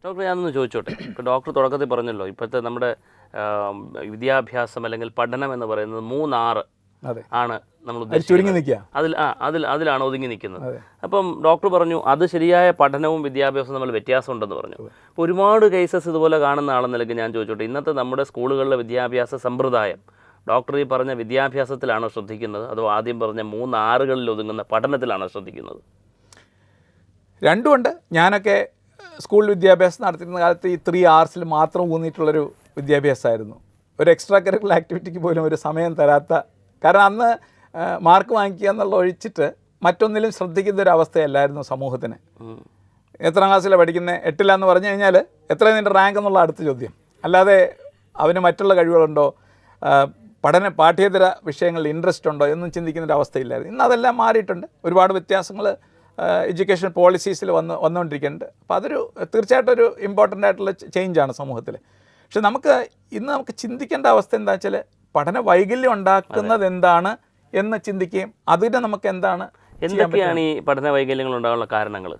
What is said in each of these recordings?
Doctor ഞാനൊന്ന് ചോദിച്ചോട്ടെ, ഇപ്പോൾ ഡോക്ടർ തുടക്കത്തിൽ പറഞ്ഞല്ലോ ഇപ്പോഴത്തെ നമ്മുടെ വിദ്യാഭ്യാസം അല്ലെങ്കിൽ പഠനം എന്ന് പറയുന്നത് 3R ആണ് നമ്മൾ ഉദ്ദേശിക്കുന്നത്. അതിലാണ് ഒതുങ്ങി നിൽക്കുന്നത്. അപ്പം ഡോക്ടർ പറഞ്ഞു അത് ശരിയായ പഠനവും വിദ്യാഭ്യാസവും തമ്മിൽ വ്യത്യാസമുണ്ടെന്ന് പറഞ്ഞു. അപ്പോൾ ഒരുപാട് കേസസ് ഇതുപോലെ കാണുന്ന ആളെന്ന നിലയ്ക്ക് ഞാൻ ചോദിച്ചോട്ടെ, ഇന്നത്തെ നമ്മുടെ സ്കൂളുകളിലെ വിദ്യാഭ്യാസ സമ്പ്രദായം ഡോക്ടർ ഈ പറഞ്ഞ വിദ്യാഭ്യാസത്തിലാണോ ശ്രദ്ധിക്കുന്നത്, അതോ ആദ്യം പറഞ്ഞ 3Rകളിൽ ഒതുങ്ങുന്ന പഠനത്തിലാണോ ശ്രദ്ധിക്കുന്നത്? രണ്ടുമുണ്ട്. ഞാനൊക്കെ സ്കൂൾ വിദ്യാഭ്യാസം നടത്തിയിരുന്ന കാലത്ത് ഈ 3Rsൽ മാത്രം ഊന്നിയിട്ടുള്ളൊരു വിദ്യാഭ്യാസമായിരുന്നു. ഒരു എക്സ്ട്രാ കരിക്കുലർ ആക്ടിവിറ്റിക്ക് പോലും ഒരു സമയം തരാത്ത, കാരണം അന്ന് മാർക്ക് വാങ്ങിക്കുക എന്നുള്ള ഒഴിച്ചിട്ട് മറ്റൊന്നിലും ശ്രദ്ധിക്കുന്ന ഒരു അവസ്ഥയല്ലായിരുന്നു സമൂഹത്തിന്. എത്രാം ക്ലാസ്സിലാണ് പഠിക്കുന്നത്, 8ലാന്ന് പറഞ്ഞു കഴിഞ്ഞാൽ എത്ര നിൻ്റെ റാങ്ക് എന്നുള്ള അടുത്ത ചോദ്യം, അല്ലാതെ അവന് മറ്റുള്ള കഴിവുകളുണ്ടോ, പാഠ്യേതര വിഷയങ്ങളിൽ ഇൻട്രസ്റ്റ് ഉണ്ടോ എന്നും ചിന്തിക്കുന്നൊരു അവസ്ഥയില്ലായിരുന്നു. ഇന്ന് അതെല്ലാം മാറിയിട്ടുണ്ട്. ഒരുപാട് വ്യത്യാസങ്ങൾ എഡ്യൂക്കേഷൻ പോളിസീസിൽ വന്നുകൊണ്ടിരിക്കുന്നുണ്ട്. അപ്പോൾ അതൊരു തീർച്ചയായിട്ടും ഒരു ഇമ്പോർട്ടൻ്റ് ആയിട്ടുള്ള ചേഞ്ചാണ് സമൂഹത്തിൽ. പക്ഷെ നമുക്ക് ചിന്തിക്കേണ്ട അവസ്ഥ എന്താ വെച്ചാൽ പഠന വൈകല്യം ഉണ്ടാക്കുന്നത് എന്താണ് എന്ന് ചിന്തിക്കുകയും അതിന് നമുക്ക് എന്തൊക്കെയാണ് ഈ പഠന വൈകല്യങ്ങൾ ഉണ്ടാകാനുള്ള കാരണങ്ങൾ?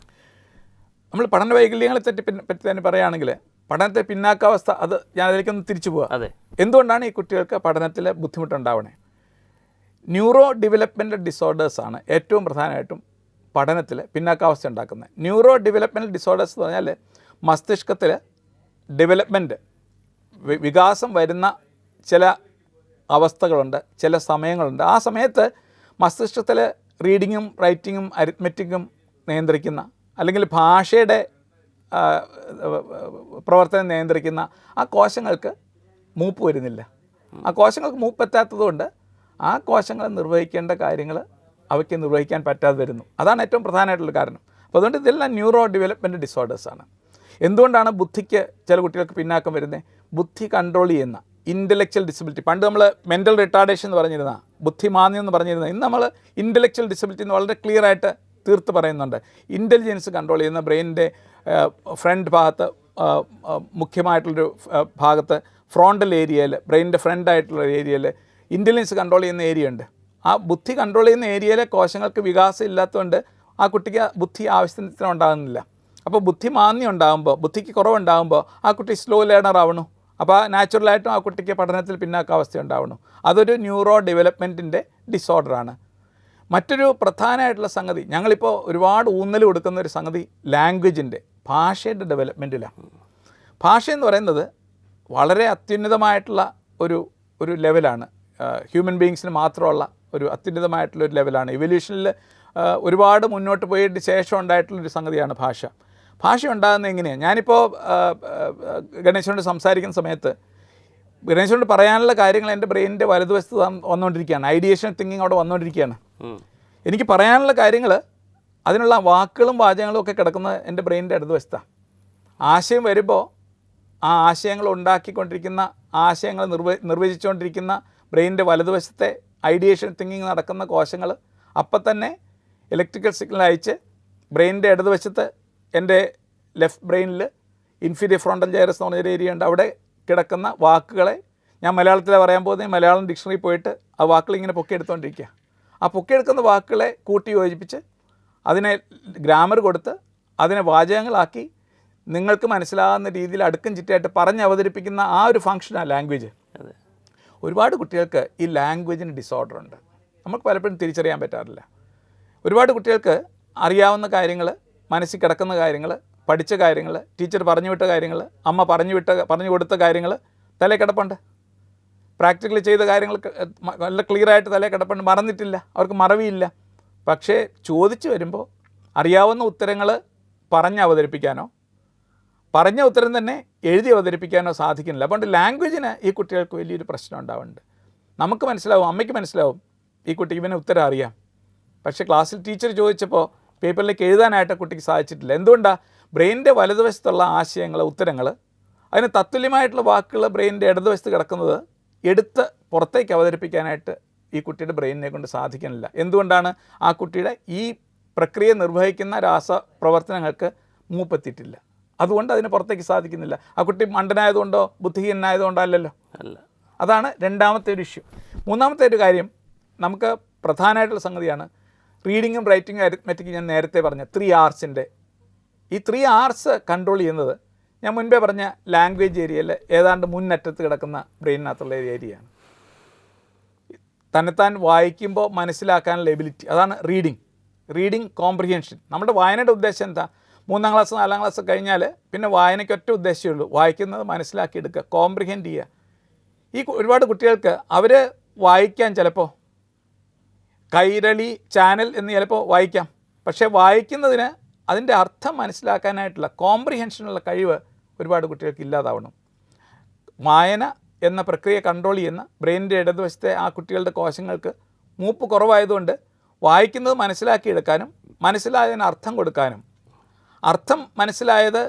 നമ്മൾ പഠന വൈകല്യങ്ങളെ പറ്റി തന്നെ പറയുകയാണെങ്കിൽ പഠനത്തെ പിന്നാക്കാവസ്ഥ, അത് ഞാൻ അതിലേക്കൊന്ന് തിരിച്ചു പോവുക. എന്തുകൊണ്ടാണ് ഈ കുട്ടികൾക്ക് പഠനത്തിൽ ബുദ്ധിമുട്ടുണ്ടാവണേ? ന്യൂറോ ഡെവലപ്മെൻറ്റൽ ഡിസോർഡേഴ്സാണ് ഏറ്റവും പ്രധാനമായിട്ടും പഠനത്തിൽ പിന്നാക്കാവസ്ഥ ഉണ്ടാക്കുന്നത്. ന്യൂറോ ഡെവലപ്മെൻറ്റൽ ഡിസോർഡേഴ്സ് എന്ന് പറഞ്ഞാൽ മസ്തിഷ്കത്തിൽ ഡെവലപ്മെൻറ്റ് വികാസം വരുന്ന ചില അവസ്ഥകളുണ്ട്, ചില സമയങ്ങളുണ്ട്. ആ സമയത്ത് മസ്തിഷ്കത്തിൽ റീഡിങ്ങും റൈറ്റിങ്ങും അരിത്മെറ്റിക്കും നിയന്ത്രിക്കുന്ന, അല്ലെങ്കിൽ ഭാഷയുടെ പ്രവർത്തനം നിയന്ത്രിക്കുന്ന ആ കോശങ്ങൾക്ക് മൂപ്പ് വരുന്നില്ല. ആ കോശങ്ങൾക്ക് മൂപ്പെത്താത്തതുകൊണ്ട് ആ കോശങ്ങൾ നിർവഹിക്കേണ്ട കാര്യങ്ങൾ അവയ്ക്ക് നിർവഹിക്കാൻ പറ്റാതെ വരുന്നു. അതാണ് ഏറ്റവും പ്രധാനമായിട്ടുള്ള കാരണം. അപ്പോൾ അതുകൊണ്ട് ഇതെല്ലാം ന്യൂറോ ഡെവലപ്മെൻറ്റ് ഡിസോർഡേഴ്സാണ്. എന്തുകൊണ്ടാണ് ബുദ്ധിക്ക് ചില കുട്ടികൾക്ക് പിന്നാക്കം വരുന്നത്? ബുദ്ധി കൺട്രോൾ ചെയ്യുന്ന ഇൻ്റലക്ച്വൽ ഡിസബിലിറ്റി, പണ്ട് നമ്മൾ മെൻ്റൽ റിട്ടാർഡേഷൻ എന്ന് പറഞ്ഞിരുന്ന, ബുദ്ധിമാന്ദ്യം എന്ന് പറഞ്ഞിരുന്ന, ഇന്ന് നമ്മൾ ഇൻ്റലക്ച്വൽ ഡിസബിലിറ്റി എന്ന് വളരെ ക്ലിയർ ആയിട്ട് തീർത്ത് പറയുന്നുണ്ട്. ഇൻ്റലിജൻസ് കൺട്രോൾ ചെയ്യുന്ന ബ്രെയിനിൻ്റെ ഫ്രണ്ട് ഭാഗത്ത്, മുഖ്യമായിട്ടുള്ളൊരു ഭാഗത്ത്, ഫ്രോണ്ടൽ ഏരിയയിൽ, ബ്രെയിനിൻ്റെ ഫ്രണ്ടായിട്ടുള്ള ഏരിയയിൽ ഇൻ്റലിജൻസ് കൺട്രോൾ ചെയ്യുന്ന ഏരിയ ഉണ്ട്. ആ ബുദ്ധി കൺട്രോൾ ചെയ്യുന്ന ഏരിയയിലെ കോശങ്ങൾക്ക് വികാസം ഇല്ലാത്തതുകൊണ്ട് ആ കുട്ടിക്ക് ബുദ്ധി ആവശ്യത്തിന് ഉണ്ടാകുന്നില്ല. അപ്പോൾ ബുദ്ധിമാന്ദ്യം ഉണ്ടാകുമ്പോൾ, ബുദ്ധിക്ക് കുറവുണ്ടാകുമ്പോൾ ആ കുട്ടി സ്ലോ ലേണർ ആവണു. അപ്പോൾ നാച്ചുറലായിട്ടും ആ കുട്ടിക്ക് പഠനത്തിൽ പിന്നാക്കാവസ്ഥ ഉണ്ടാവണം. അതൊരു ന്യൂറോ ഡെവലപ്മെൻറ്റിൻ്റെ ഡിസോർഡറാണ്. മറ്റൊരു പ്രധാനമായിട്ടുള്ള സംഗതി, ഞങ്ങളിപ്പോൾ ഒരുപാട് ഊന്നൽ കൊടുക്കുന്ന ഒരു സംഗതി ലാംഗ്വേജിൻ്റെ, ഭാഷയുടെ ഡെവലപ്മെൻറ്റിലാണ്. ഭാഷ എന്ന് പറയുന്നത് വളരെ അത്യുന്നതമായിട്ടുള്ള ഒരു ലെവലാണ്. ഹ്യൂമൻ ബീയിങ്സിന് മാത്രമുള്ള ഒരു അത്യുന്നതമായിട്ടുള്ളൊരു ലെവലാണ്. ഇവല്യൂഷനിൽ ഒരുപാട് മുന്നോട്ട് പോയതിന് ശേഷം ഉണ്ടായിട്ടുള്ളൊരു സംഗതിയാണ് ഭാഷ. ഭാഷ ഉണ്ടാകുന്നത് എങ്ങനെയാണ്? ഞാനിപ്പോൾ ഗണേശനോട് സംസാരിക്കുന്ന സമയത്ത് ഗണേശനോട് പറയാനുള്ള കാര്യങ്ങൾ എൻ്റെ ബ്രെയിനിൻ്റെ വലതുവശത്ത് വന്നുകൊണ്ടിരിക്കുകയാണ്. ഐഡിയേഷൻ തിങ്കിങ് അവിടെ വന്നുകൊണ്ടിരിക്കുകയാണ്. എനിക്ക് പറയാനുള്ള കാര്യങ്ങൾ, അതിനുള്ള വാക്കുകളും വാചകങ്ങളും ഒക്കെ കിടക്കുന്നത് എൻ്റെ ബ്രെയിനിൻ്റെ ഇടതുവശത്താണ്. ആശയം വരുമ്പോൾ ആ ആശയങ്ങൾ ഉണ്ടാക്കിക്കൊണ്ടിരിക്കുന്ന, ആശയങ്ങൾ നിർവചിച്ചുകൊണ്ടിരിക്കുന്ന ബ്രെയിനിൻ്റെ വലതുവശത്തെ ഐഡിയേഷൻ തിങ്കിങ് നടക്കുന്ന കോശങ്ങൾ അപ്പം തന്നെ ഇലക്ട്രിക്കൽ സിഗ്നൽ അയച്ച് ബ്രെയിനിൻ്റെ ഇടതുവശത്ത് എൻ്റെ ലെഫ്റ്റ് ബ്രെയിനിൽ ഇൻഫീരിയർ ഫ്രോണ്ടൽ ജൈറസ് എന്ന് പറഞ്ഞൊരു ഏരിയ ഉണ്ട്. അവിടെ കിടക്കുന്ന വാക്കുകളെ ഞാൻ മലയാളത്തിലാണ് പറയാൻ പോകുന്നത്. മലയാളം ഡിക്ഷണറി പോയിട്ട് ആ വാക്കുകൾ ഇങ്ങനെ പൊക്കിയെടുത്തുകൊണ്ടിരിക്കുക. ആ പൊക്കിയെടുക്കുന്ന വാക്കുകളെ കൂട്ടി യോജിപ്പിച്ച് അതിനെ ഗ്രാമർ കൊടുത്ത് അതിനെ വാചകങ്ങളാക്കി നിങ്ങൾക്ക് മനസ്സിലാകുന്ന രീതിയിൽ അടുക്കും ചിട്ടയായിട്ട് പറഞ്ഞ് അവതരിപ്പിക്കുന്ന ആ ഒരു ഫങ്ഷനാണ് ലാംഗ്വേജ്. ഒരുപാട് കുട്ടികൾക്ക് ഈ ലാംഗ്വേജിന് ഡിസോർഡർ ഉണ്ട്. നമുക്ക് പലപ്പോഴും തിരിച്ചറിയാൻ പറ്റാറില്ല. ഒരുപാട് കുട്ടികൾക്ക് അറിയാവുന്ന കാര്യങ്ങൾ, മനസ്സിൽ കിടക്കുന്ന കാര്യങ്ങൾ, പഠിച്ച കാര്യങ്ങൾ, ടീച്ചർ പറഞ്ഞു വിട്ട കാര്യങ്ങൾ, അമ്മ പറഞ്ഞു കൊടുത്ത കാര്യങ്ങൾ തലേ കിടപ്പുണ്ട്. പ്രാക്ടിക്കലി ചെയ്ത കാര്യങ്ങൾ നല്ല ക്ലിയറായിട്ട് തലേ കിടപ്പുണ്ട്, മറന്നിട്ടില്ല, അവർക്ക് മറവിയില്ല. പക്ഷേ ചോദിച്ചു വരുമ്പോൾ അറിയാവുന്ന ഉത്തരങ്ങൾ പറഞ്ഞ് അവതരിപ്പിക്കാനോ പറഞ്ഞ ഉത്തരം തന്നെ എഴുതി അവതരിപ്പിക്കാനോ സാധിക്കുന്നില്ല. അതുകൊണ്ട് ലാംഗ്വേജിന് ഈ കുട്ടികൾക്ക് വലിയൊരു പ്രശ്നം ഉണ്ടാവുന്നുണ്ട്. നമുക്ക് മനസ്സിലാവും, അമ്മയ്ക്ക് മനസ്സിലാവും ഈ കുട്ടിക്ക് ഇവന് ഉത്തരം അറിയാം. പക്ഷേ ക്ലാസ്സിൽ ടീച്ചർ ചോദിച്ചപ്പോൾ പേപ്പറിലേക്ക് എഴുതാനായിട്ട് കുട്ടിക്ക് സാധിച്ചിട്ടില്ല. എന്തുകൊണ്ടാണ്? ബ്രെയിനിൻ്റെ വലതുവശത്തുള്ള ആശയങ്ങൾ, ഉത്തരങ്ങൾ, അതിന് തത്തുല്യമായിട്ടുള്ള വാക്കുകൾ ബ്രെയിനിൻ്റെ ഇടതുവശത്ത് കിടക്കുന്നത് എടുത്ത് പുറത്തേക്ക് അവതരിപ്പിക്കാനായിട്ട് ഈ കുട്ടിയുടെ ബ്രെയിനിനെ കൊണ്ട് സാധിക്കുന്നില്ല. എന്തുകൊണ്ടാണ്? ആ കുട്ടിയുടെ ഈ പ്രക്രിയ നിർവഹിക്കുന്ന രാസപ്രവർത്തനങ്ങൾക്ക് മൂപ്പെത്തിയിട്ടില്ല. അതുകൊണ്ട് അതിന് പുറത്തേക്ക് സാധിക്കുന്നില്ല. ആ കുട്ടി മണ്ടനായതുകൊണ്ടോ ബുദ്ധിഹീനനായതുകൊണ്ടോ അല്ലല്ലോ. അതാണ് രണ്ടാമത്തെ ഒരു ഇഷ്യൂ. മൂന്നാമത്തെ ഒരു കാര്യം നമുക്ക് പ്രധാനമായിട്ടുള്ള സംഗതിയാണ് റീഡിങ്ങും റൈറ്റിങ്ങും അരിത്മെറ്റിക്കും. ഞാൻ നേരത്തെ പറഞ്ഞ 3Rsൻ്റെ ഈ 3Rs കൺട്രോൾ ചെയ്യുന്നത് ഞാൻ മുൻപേ പറഞ്ഞ ലാംഗ്വേജ് ഏരിയയിൽ ഏതാണ്ട് മുന്നറ്റത്ത് കിടക്കുന്ന ബ്രെയിനിനകത്തുള്ള ഒരു ഏരിയയാണ്. തന്നെത്താൻ വായിക്കുമ്പോൾ മനസ്സിലാക്കാനുള്ള എബിലിറ്റി, അതാണ് റീഡിങ് കോംപ്രിഹെൻഷൻ. നമ്മുടെ വായനയുടെ ഉദ്ദേശം എന്താ? 3ാം ക്ലാസ് 4ാം ക്ലാസ് കഴിഞ്ഞാൽ പിന്നെ വായനയ്ക്ക് ഒറ്റ ഉദ്ദേശമേ ഉള്ളൂ, വായിക്കുന്നത് മനസ്സിലാക്കിയെടുക്കുക, കോംപ്രിഹെൻഡ് ചെയ്യുക. ഈ ഒരുപാട് കുട്ടികൾക്ക് അവർ വായിക്കാൻ ചിലപ്പോൾ കൈരളി ചാനൽ എന്ന് ചിലപ്പോൾ വായിക്കാം, പക്ഷേ വായിക്കുന്നതിന് അതിൻ്റെ അർത്ഥം മനസ്സിലാക്കാനായിട്ടുള്ള കോംപ്രിഹെൻഷനുള്ള കഴിവ് ഒരുപാട് കുട്ടികൾക്ക് ഇല്ലാതാവണം. വായന എന്ന പ്രക്രിയ കൺട്രോൾ ചെയ്യുന്ന ബ്രെയിനിൻ്റെ ഇടതുവശത്തെ ആ കുട്ടികളുടെ കോശങ്ങൾക്ക് മൂപ്പ് കുറവായതുകൊണ്ട് വായിക്കുന്നത് മനസ്സിലാക്കിയെടുക്കാനും മനസ്സിലായതിന് അർത്ഥം കൊടുക്കാനും, അർത്ഥം മനസ്സിലായത്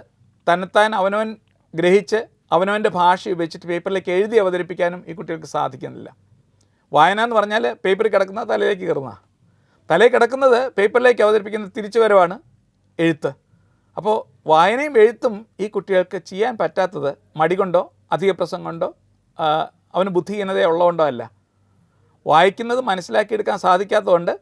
തന്നെത്താൻ അവനവൻ ഗ്രഹിച്ച് അവനവൻ്റെ ഭാഷ ഉപയോഗിച്ചിട്ട് പേപ്പറിലേക്ക് എഴുതി അവതരിപ്പിക്കാനും ഈ കുട്ടികൾക്ക് സാധിക്കുന്നില്ല. വായന എന്ന് പറഞ്ഞാൽ പേപ്പറിൽ കിടക്കുന്ന തലയിലേക്ക് കയറുന്ന, തലയിൽ കിടക്കുന്നത് പേപ്പറിലേക്ക് അവതരിപ്പിക്കുന്ന തിരിച്ചു വരവാണ് എഴുത്ത്. അപ്പോൾ വായനയും എഴുത്തും ഈ കുട്ടികൾക്ക് ചെയ്യാൻ പറ്റാത്തത് മടി കൊണ്ടോ അധിക പ്രസംഗം കൊണ്ടോ അവന് ബുദ്ധിഹീനത ഉള്ളതുകൊണ്ടോ അല്ല, വായിക്കുന്നത് മനസ്സിലാക്കിയെടുക്കാൻ സാധിക്കാത്തതുകൊണ്ട്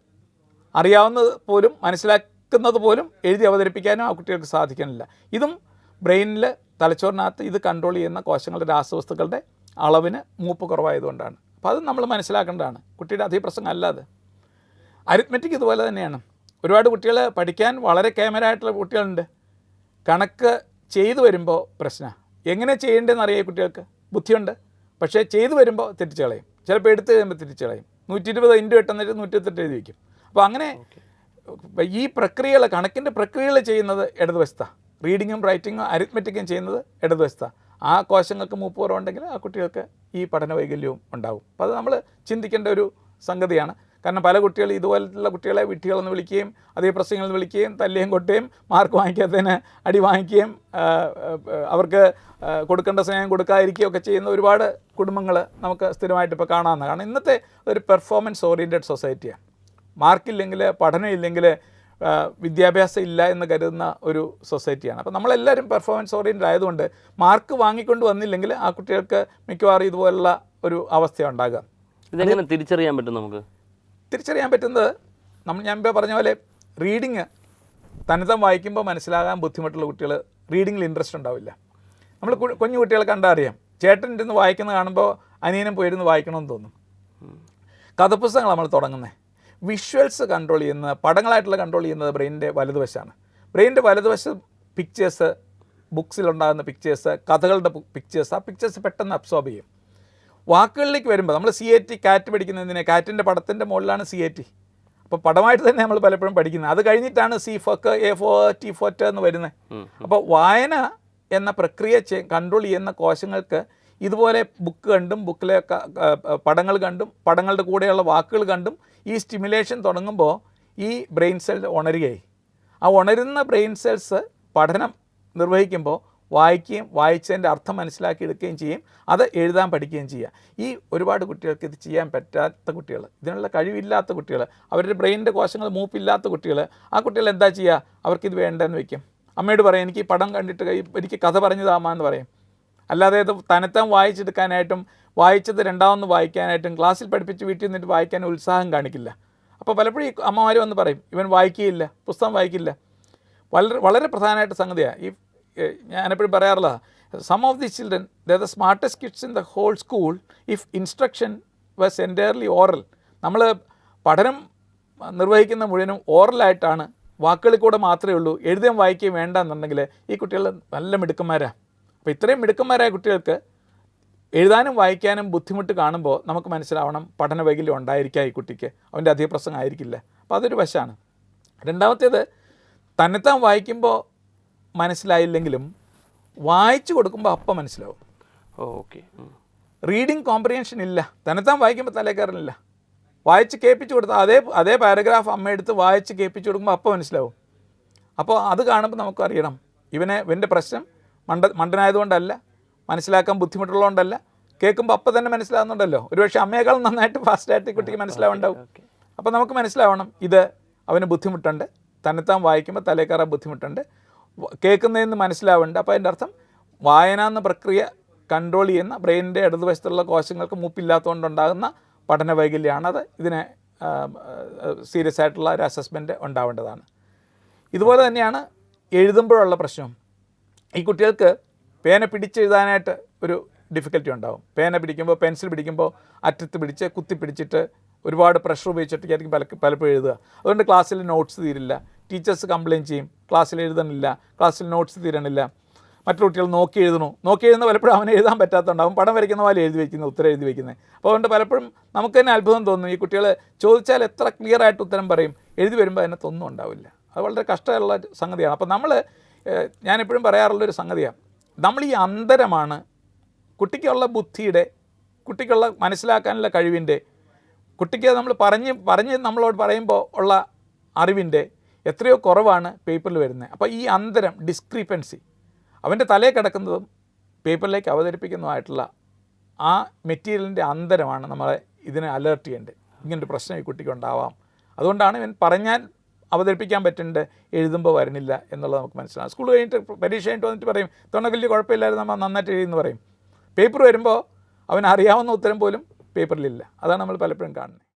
അറിയാവുന്നത് പോലും മനസ്സിലാക്കുന്നത് പോലും എഴുതി അവതരിപ്പിക്കാനും ആ കുട്ടികൾക്ക് സാധിക്കുന്നില്ല. ഇതും ബ്രെയിനിൽ തലച്ചോറിനകത്ത് ഇത് കൺട്രോൾ ചെയ്യുന്ന കോശങ്ങളുടെ രാസവസ്തുക്കളുടെ അളവിന് മൂപ്പ് കുറവായതുകൊണ്ടാണ്. അപ്പോൾ അത് നമ്മൾ മനസ്സിലാക്കേണ്ടതാണ്, കുട്ടിയുടെ അധിപ്രസംഗം അല്ലാതെ. അരിത്മെറ്റിക് ഇതുപോലെ തന്നെയാണ്. ഒരുപാട് കുട്ടികൾ പഠിക്കാൻ വളരെ കേമരായിട്ടുള്ള കുട്ടികളുണ്ട്, കണക്ക് ചെയ്തു വരുമ്പോൾ പ്രശ്നമാണ്. എങ്ങനെ ചെയ്യേണ്ടതെന്ന് അറിയാം കുട്ടികൾക്ക്, ബുദ്ധിയുണ്ട്, പക്ഷേ ചെയ്തു വരുമ്പോൾ തെറ്റിച്ച് കളയും. ചിലപ്പോൾ എടുത്ത് കഴിയുമ്പോൾ തെറ്റിച്ച് കളയും. 120 ഇൻറ്റു 8 എന്നിട്ട് 128 എഴുതി വയ്ക്കും. അപ്പോൾ അങ്ങനെ ഈ പ്രക്രിയകൾ, കണക്കിൻ്റെ പ്രക്രിയകൾ ചെയ്യുന്നത് ഇടതുവശത്താണ്. റീഡിങ്ങും റൈറ്റിങ്ങും അരിത്മെറ്റിക്കും ചെയ്യുന്നത് ഇടതുവശത്താണ്. ആ കോശങ്ങൾക്ക് മൂപ്പ് കുറവുണ്ടെങ്കിൽ ആ കുട്ടികൾക്ക് ഈ പഠന വൈകല്യവും ഉണ്ടാവും. അപ്പോൾ അത് നമ്മൾ ചിന്തിക്കേണ്ട ഒരു സംഗതിയാണ്. കാരണം പല കുട്ടികൾ ഇതുപോലുള്ള കുട്ടികളെ വിഡ്ഢികളെന്ന് വിളിക്കുകയും അതേ പ്രശ്നങ്ങളെന്ന് വിളിക്കുകയും തല്ലുകയും കൊട്ടുകയും മാർക്ക് വാങ്ങിക്കാത്തതിന് അടി വാങ്ങിക്കുകയും അവർക്ക് കൊടുക്കേണ്ട സ്നേഹം കൊടുക്കാതിരിക്കുകയും ഒക്കെ ചെയ്യുന്ന ഒരുപാട് കുടുംബങ്ങൾ നമുക്ക് സ്ഥിരമായിട്ട് ഇപ്പോൾ കാണാവുന്നതാണ്. കാരണം ഇന്നത്തെ ഒരു പെർഫോമൻസ് ഓറിയൻറ്റഡ് സൊസൈറ്റിയാണ്. മാർക്കില്ലെങ്കിൽ, പഠനമില്ലെങ്കിൽ വിദ്യാഭ്യാസം ഇല്ല എന്ന് കരുതുന്ന ഒരു സൊസൈറ്റിയാണ്. അപ്പോൾ നമ്മളെല്ലാവരും പെർഫോമൻസ് ഓറിയൻറ്റഡ് ആയതുകൊണ്ട് മാർക്ക് വാങ്ങിക്കൊണ്ട് വന്നില്ലെങ്കിൽ ആ കുട്ടികൾക്ക് മിക്കവാറും ഇതുപോലുള്ള ഒരു അവസ്ഥ ഉണ്ടാകുക. ഇതെങ്ങനെ തിരിച്ചറിയാൻ പറ്റും? നമുക്ക് തിരിച്ചറിയാൻ പറ്റുന്നത്, ഞാൻ ഇപ്പോൾ പറഞ്ഞ പോലെ റീഡിങ് തന്നിതം വായിക്കുമ്പോൾ മനസ്സിലാകാൻ ബുദ്ധിമുട്ടുള്ള കുട്ടികൾ റീഡിങ്ങിൽ ഇൻട്രസ്റ്റ് ഉണ്ടാവില്ല. നമ്മൾ കുഞ്ഞു കുട്ടികളെ കണ്ടാൽ അറിയാം, ചേട്ടൻ ഇരുന്ന് വായിക്കുന്നത് കാണുമ്പോൾ അനിയനും പോയിരുന്ന് വായിക്കണമെന്ന് തോന്നും. കഥപുസ്തകങ്ങൾ നമ്മൾ തുടങ്ങുന്നത് വിഷ്വൽസ് കൺട്രോൾ ചെയ്യുന്നത്, പടങ്ങളായിട്ടുള്ള കൺട്രോൾ ചെയ്യുന്നത് ബ്രെയിനിൻ്റെ വലതുവശമാണ്. ബ്രെയിനിൻ്റെ വലതുവശം പിക്ചേഴ്സ്, ബുക്സിലുണ്ടാകുന്ന പിക്ചേഴ്സ്, കഥകളുടെ പിക്ചേഴ്സ്, ആ പിക്ചേഴ്സ് പെട്ടെന്ന് അബ്സോർബ് ചെയ്യും. വാക്കുകളിലേക്ക് വരുമ്പോൾ നമ്മൾ CAT കാറ്റ് പഠിക്കുന്നതിനെ, കാറ്റിൻ്റെ പടത്തിൻ്റെ മുകളിലാണ് CAT. അപ്പോൾ പടമായിട്ട് തന്നെ നമ്മൾ പലപ്പോഴും പഠിക്കുന്നത്. അത് കഴിഞ്ഞിട്ടാണ് C for A for T for T എന്ന് വരുന്നത്. അപ്പോൾ വായന എന്ന പ്രക്രിയ കൺട്രോൾ ചെയ്യുന്ന കോശങ്ങൾക്ക് ഇതുപോലെ ബുക്ക് കണ്ടും ബുക്കിലെ പടങ്ങൾ കണ്ടും പടങ്ങളുടെ കൂടെയുള്ള വാക്കുകൾ കണ്ടും ഈ സ്റ്റിമുലേഷൻ തുടങ്ങുമ്പോൾ ഈ ബ്രെയിൻ സെൽ ഉണരുകയായി. ആ ഉണരുന്ന ബ്രെയിൻ സെൽസ് പഠനം നിർവഹിക്കുമ്പോൾ വായിക്കുകയും വായിച്ചതിൻ്റെ അർത്ഥം മനസ്സിലാക്കി എടുക്കുകയും ചെയ്യും, അത് എഴുതാൻ പഠിക്കുകയും ചെയ്യുക. ഈ ഒരുപാട് കുട്ടികൾക്ക് ഇത് ചെയ്യാൻ പറ്റാത്ത കുട്ടികൾ, ഇതിനുള്ള കഴിവില്ലാത്ത കുട്ടികൾ, അവരുടെ ബ്രെയിനിൻ്റെ കോശങ്ങൾ മൂപ്പില്ലാത്ത കുട്ടികൾ, ആ കുട്ടികൾ എന്താ ചെയ്യുക? അവർക്കിത് വേണ്ടെന്ന് വയ്ക്കും. അമ്മയോട് പറയും, എനിക്ക് പടം കണ്ടിട്ട് എനിക്ക് കഥ പറഞ്ഞു താമാന്ന് പറയും. അല്ലാതെ ഇത് തന്നെത്താൻ വായിച്ചെടുക്കാനായിട്ടും വായിച്ചത് രണ്ടാമത് വായിക്കാനായിട്ടും ക്ലാസ്സിൽ പഠിപ്പിച്ച് വീട്ടിൽ നിന്നിട്ട് വായിക്കാൻ ഉത്സാഹം കാണിക്കില്ല. അപ്പോൾ പലപ്പോഴും ഈ അമ്മമാർ വന്ന് പറയും, ഇവൻ വായിക്കുകയില്ല, പുസ്തകം വായിക്കില്ല. വളരെ പ്രധാനമായിട്ട് സംഗതിയാണ്. ഞാനെപ്പോഴും പറയാറില്ല, some of the children they are the smartest kids in the whole school if instruction was entirely oral. നമ്മൾ പഠനം നിർവഹിക്കുന്ന മുഴുവനും ഓറലായിട്ടാണ്, വാക്കുകളിൽ കൂടെ മാത്രമേ ഉള്ളൂ, എഴുതുകയും വായിക്കുകയും വേണ്ട എന്നുണ്ടെങ്കിൽ ഈ കുട്ടികൾ നല്ല മിടുക്കന്മാരാണ്. അപ്പോൾ ഇത്രയും മിടുക്കന്മാരായ കുട്ടികൾക്ക് എഴുതാനും വായിക്കാനും ബുദ്ധിമുട്ട് കാണുമ്പോൾ നമുക്ക് മനസ്സിലാവണം പഠന വൈകല്യം ഉണ്ടായിരിക്കുക ഈ കുട്ടിക്ക്, അവൻ്റെ അധികപ്രസംഗം ആയിരിക്കില്ല. അപ്പോൾ അതൊരു വശമാണ്. രണ്ടാമത്തേത്, തന്നെത്താൻ വായിക്കുമ്പോൾ മനസ്സിലായില്ലെങ്കിലും വായിച്ചു കൊടുക്കുമ്പോൾ അപ്പം മനസ്സിലാവും. ഓക്കെ. റീഡിങ് കോംപ്രിഹെൻഷൻ ഇല്ല, തന്നെത്താൻ വായിക്കുമ്പോൾ തലേ കയറുന്നില്ല. വായിച്ച് കേൾപ്പിച്ച് കൊടുത്താൽ അതേ പാരഗ്രാഫ് അമ്മ എടുത്ത് വായിച്ച് കേൾപ്പിച്ച് കൊടുക്കുമ്പോൾ അപ്പം മനസ്സിലാവും. അപ്പോൾ അത് കാണുമ്പോൾ നമുക്കറിയണം ഇവൻ്റെ പ്രശ്നം മണ്ടനായതുകൊണ്ടല്ല, മനസ്സിലാക്കാൻ ബുദ്ധിമുട്ടുള്ളതുകൊണ്ടല്ല, കേൾക്കുമ്പോൾ അപ്പം തന്നെ മനസ്സിലാവുന്നുണ്ടല്ലോ. ഒരുപക്ഷെ അമ്മയേക്കാളും നന്നായിട്ട് ഫാസ്റ്റായിട്ട് കുട്ടിക്ക് മനസ്സിലാവുണ്ടാവും. അപ്പോൾ നമുക്ക് മനസ്സിലാവണം ഇത് അവന് ബുദ്ധിമുട്ടുണ്ട്, തന്നെത്താൻ വായിക്കുമ്പോൾ തലേ കയറാൻ ബുദ്ധിമുട്ടുണ്ട്, കേൾക്കുന്നതിന് മനസ്സിലാവുന്നുണ്ട്. അപ്പോൾ അതിൻ്റെ അർത്ഥം വായന എന്ന പ്രക്രിയ കൺട്രോൾ ചെയ്യുന്ന ബ്രെയിനിൻ്റെ ഇടതുവശത്തുള്ള കോശങ്ങൾക്ക് മൂപ്പില്ലാത്തതുകൊണ്ടുണ്ടാകുന്ന പഠന വൈകല്യമാണ്. അത് ഇതിനെ സീരിയസ് ആയിട്ടുള്ള ഒരു അസസ്മെൻറ്റ് ഉണ്ടാവേണ്ടതാണ്. ഇതുപോലെ തന്നെയാണ് എഴുതുമ്പോഴുള്ള പ്രശ്നം. ഈ കുട്ടികൾക്ക് പേന പിടിച്ചെഴുതാനായിട്ട് ഒരു ഡിഫിക്കൽറ്റി ഉണ്ടാവും. പേന പിടിക്കുമ്പോൾ, പെൻസിൽ പിടിക്കുമ്പോൾ അറ്റത്ത് പിടിച്ച് കുത്തി പിടിച്ചിട്ട് ഒരുപാട് പ്രഷർ ഉപയോഗിച്ചിട്ടായിരിക്കും പലപ്പോഴും എഴുതുക. അതുകൊണ്ട് ക്ലാസ്സിൽ നോട്ട്സ് തീരില്ല, ടീച്ചേഴ്സ് കംപ്ലയിൻറ്റ് ചെയ്യും, ക്ലാസ്സിൽ എഴുതണില്ല, ക്ലാസ്സിൽ നോട്ട്സ് തീരണില്ല, മറ്റു കുട്ടികൾ നോക്കി എഴുതുന്ന പലപ്പോഴും അവന് എഴുതാൻ പറ്റാത്തതുണ്ടാവും, പടം വരയ്ക്കുന്ന പോലെ എഴുതി വയ്ക്കുന്നത്, ഉത്തരം എഴുതി വയ്ക്കുന്നത്. അപ്പോൾ അതുകൊണ്ട് പലപ്പോഴും നമുക്ക് തന്നെ അത്ഭുതം തോന്നും, ഈ കുട്ടികൾ ചോദിച്ചാൽ എത്ര ക്ലിയർ ആയിട്ട് ഉത്തരം പറയും, എഴുതി വരുമ്പോൾ അതിനകത്ത് ഒന്നും ഉണ്ടാവില്ല. അത് വളരെ കഷ്ടമുള്ള സംഗതിയാണ്. അപ്പോൾ ഞാനെപ്പോഴും പറയാറുള്ളൊരു സംഗതിയാണ്, നമ്മൾ ഈ അന്തരമാണ് കുട്ടിക്കുള്ള ബുദ്ധിയുടെ, കുട്ടിക്കുള്ള മനസ്സിലാക്കാനുള്ള കഴിവിൻ്റെ, കുട്ടിക്ക് നമ്മൾ പറഞ്ഞ് നമ്മളോട് പറയുമ്പോൾ ഉള്ള അറിവിൻ്റെ എത്രയോ കുറവാണ് പേപ്പറിൽ വരുന്നത്. അപ്പോൾ ഈ അന്തരം, ഡിസ്ക്രിപ്പൻസി, അവൻ്റെ തലയിൽ കിടക്കുന്നതും പേപ്പറിലേക്ക് അവതരിപ്പിക്കുന്നതുമായിട്ടുള്ള ആ മെറ്റീരിയലിൻ്റെ അന്തരമാണ് നമ്മളെ ഇതിനെ അലേർട്ട് ചെയ്യേണ്ടത്. ഇങ്ങനൊരു പ്രശ്നം ഈ കുട്ടിക്ക് ഉണ്ടാവാം, അതുകൊണ്ടാണ് ഇവൻ പറഞ്ഞാൽ അവതരിപ്പിക്കാൻ പറ്റുന്നുണ്ട്, എഴുതുമ്പോൾ വരണില്ല എന്നുള്ളത് നമുക്ക് മനസ്സിലാവും. സ്കൂൾ കഴിഞ്ഞിട്ട് പരീക്ഷ കഴിഞ്ഞിട്ട് വന്നിട്ട് പറയും ഇത്തവണ വലിയ കുഴപ്പമില്ലായിരുന്നു, നമ്മൾ നന്നായിട്ട് എഴുതുമെന്ന് പറയും. പേപ്പർ വരുമ്പോൾ അവൻ അറിയാവുന്ന ഉത്തരം പോലും പേപ്പറിലില്ല. അതാണ് നമ്മൾ പലപ്പോഴും കാണുന്നത്.